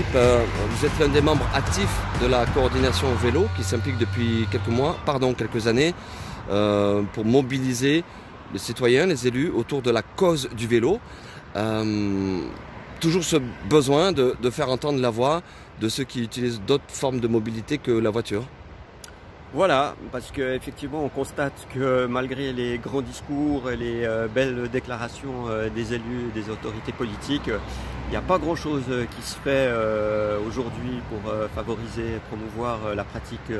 Philippe, vous êtes l'un des membres actifs de la coordination vélo qui s'implique depuis quelques années pour mobiliser les citoyens, les élus autour de la cause du vélo. Toujours ce besoin de faire entendre la voix de ceux qui utilisent d'autres formes de mobilité que la voiture. Voilà, parce qu'effectivement on constate que malgré les grands discours et les belles déclarations des élus et des autorités politiques, il n'y a pas grand chose qui se fait aujourd'hui pour favoriser et promouvoir la pratique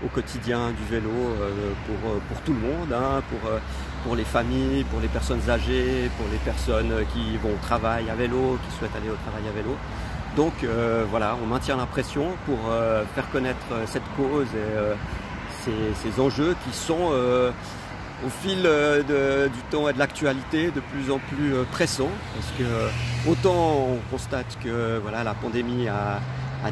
au quotidien du vélo pour tout le monde, hein, pour les familles, pour les personnes âgées, pour les personnes qui vont au travail à vélo, qui souhaitent aller au travail à vélo. Donc voilà, on maintient la pression pour faire connaître cette cause et ces enjeux qui sont au fil du temps et de l'actualité de plus en plus pressants, parce que autant on constate que voilà, la pandémie a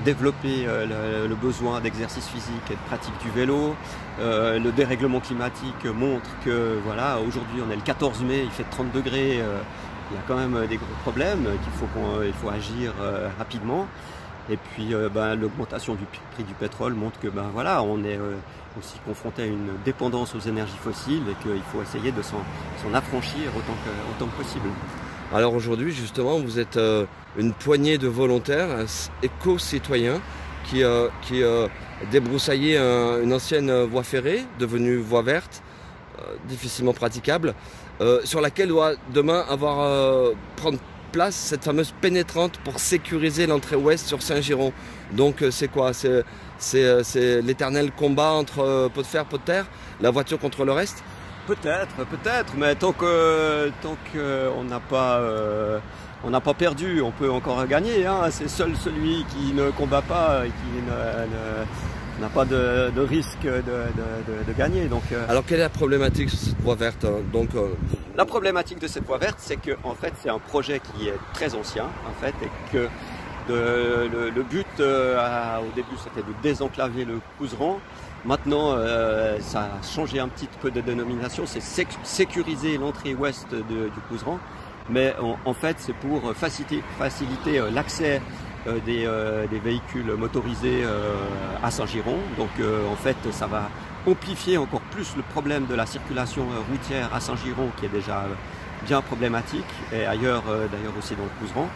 développé le besoin d'exercice physique et de pratique du vélo. Le dérèglement climatique montre que voilà, aujourd'hui on est le 14 mai, il fait 30 degrés, il y a quand même des gros problèmes, il faut agir rapidement. Et puis l'augmentation du prix du pétrole montre que voilà, on est aussi confronté à une dépendance aux énergies fossiles et qu'il faut essayer de s'en affranchir autant que possible. Alors aujourd'hui justement vous êtes une poignée de volontaires éco-citoyens qui débroussaillez une ancienne voie ferrée devenue voie verte, difficilement praticable, sur laquelle doit demain prendre place cette fameuse pénétrante pour sécuriser l'entrée ouest sur Saint-Girons. Donc c'est quoi? C'est l'éternel combat entre pot de fer, pot de terre, la voiture contre le reste? Peut-être, mais tant qu'on n'a pas perdu, on peut encore gagner, hein. C'est seul celui qui ne combat pas et qui n'a pas de risque de gagner. Donc, alors quelle est la problématique de cette voie verte La problématique de cette voie verte, c'est que en fait, c'est un projet qui est très ancien, en fait, et que le but au début c'était de désenclaver le Couserans. Maintenant, ça a changé un petit peu de dénomination, c'est sécuriser l'entrée ouest du Couserans, mais en fait c'est pour faciliter l'accès des véhicules motorisés à Saint-Girons. Donc en fait ça va amplifier encore plus le problème de la circulation routière à Saint-Girons, qui est déjà bien problématique, et ailleurs d'ailleurs aussi dans le Couserans.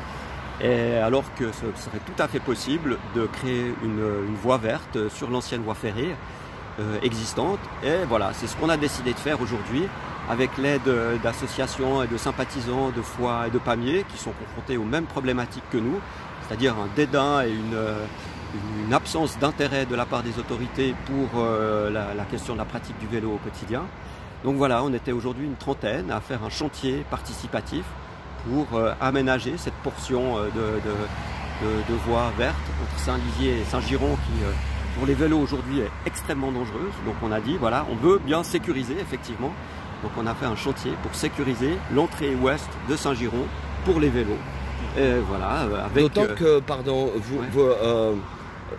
Et alors que ce serait tout à fait possible de créer une voie verte sur l'ancienne voie ferrée existante. Et voilà, c'est ce qu'on a décidé de faire aujourd'hui avec l'aide d'associations et de sympathisants de Foix et de Pamiers qui sont confrontés aux mêmes problématiques que nous, c'est-à-dire un dédain et une absence d'intérêt de la part des autorités pour la question de la pratique du vélo au quotidien. Donc voilà, on était aujourd'hui une trentaine à faire un chantier participatif pour aménager cette portion de voie verte entre Saint-Lizier et Saint-Girons qui, pour les vélos aujourd'hui, est extrêmement dangereuse. Donc on a dit, voilà, on veut bien sécuriser, effectivement. Donc on a fait un chantier pour sécuriser l'entrée ouest de Saint-Girons pour les vélos. Et voilà, d'autant que, pardon,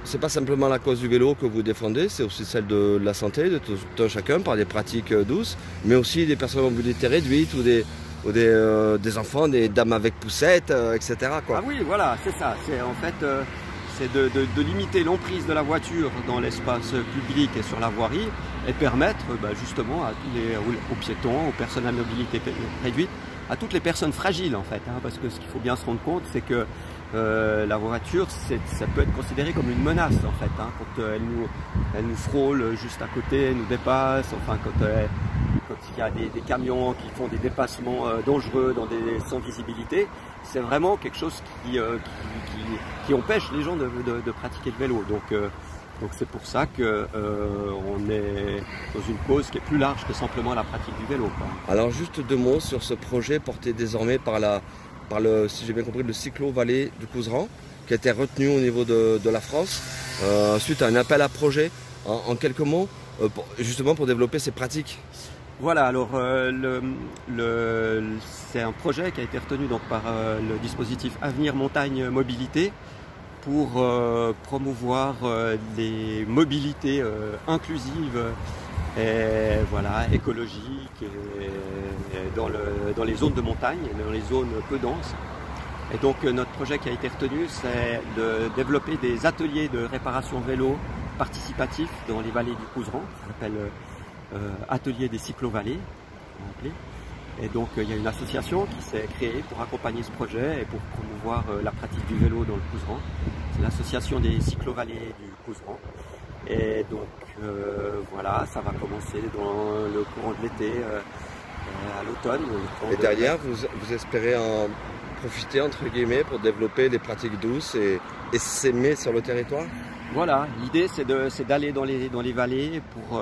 c'est pas simplement la cause du vélo que vous défendez, c'est aussi celle de la santé de tout un chacun par des pratiques douces, mais aussi des personnes à mobilité réduite ou des enfants, des dames avec poussettes, etc. quoi. Ah oui, voilà, c'est ça. C'est en fait c'est de limiter l'emprise de la voiture dans l'espace public et sur la voirie et permettre justement aux piétons, aux personnes à mobilité réduite, à toutes les personnes fragiles en fait, hein, parce que ce qu'il faut bien se rendre compte, c'est que la voiture, ça peut être considéré comme une menace en fait, hein, quand elle nous frôle juste à côté, elle nous dépasse, enfin quand il y a des camions qui font des dépassements dangereux sans visibilité, c'est vraiment quelque chose qui empêche les gens de pratiquer le vélo. Donc c'est pour ça qu'on est dans une cause qui est plus large que simplement la pratique du vélo, quoi. Alors juste deux mots sur ce projet porté désormais par si j'ai bien compris, le Cyclo-Vallée du Couserans, qui a été retenu au niveau de la France, suite à un appel à projet. En quelques mots, justement pour développer ces pratiques. Voilà, alors c'est un projet qui a été retenu donc par le dispositif Avenir Montagne Mobilité pour promouvoir les mobilités inclusives et voilà, écologiques et dans les zones de montagne, dans les zones peu denses. Et donc notre projet qui a été retenu, c'est de développer des ateliers de réparation vélo participatifs dans les vallées du Couserans. Ça s'appelle Atelier des cyclovallées. Et donc il y a une association qui s'est créée pour accompagner ce projet et pour promouvoir la pratique du vélo dans le Couserans. C'est l'association des cyclovallées du Couserans. Et donc voilà, ça va commencer dans le courant de l'été, à l'automne. Et derrière, vous espérez en profiter entre guillemets pour développer des pratiques douces et s'aimer sur le territoire? Voilà, l'idée c'est d'aller dans les vallées pour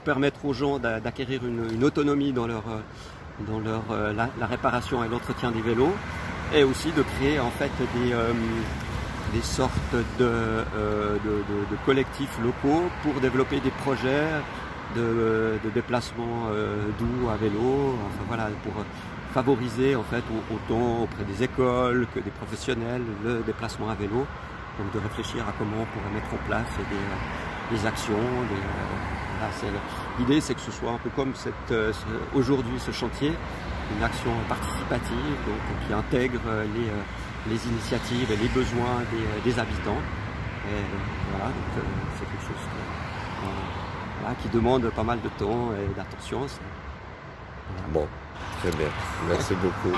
permettre aux gens d'acquérir une autonomie dans la réparation et l'entretien des vélos, et aussi de créer en fait des sortes de collectifs locaux pour développer des projets de déplacement doux à vélo, enfin voilà, pour favoriser en fait autant auprès des écoles que des professionnels le déplacement à vélo. Donc de réfléchir à comment on pourrait mettre en place des actions. L'idée c'est que ce soit un peu comme aujourd'hui ce chantier, une action participative donc, qui intègre les initiatives et les besoins des habitants. Et voilà, donc c'est quelque chose qui demande pas mal de temps et d'attention. Voilà. Bon, très bien. Merci beaucoup.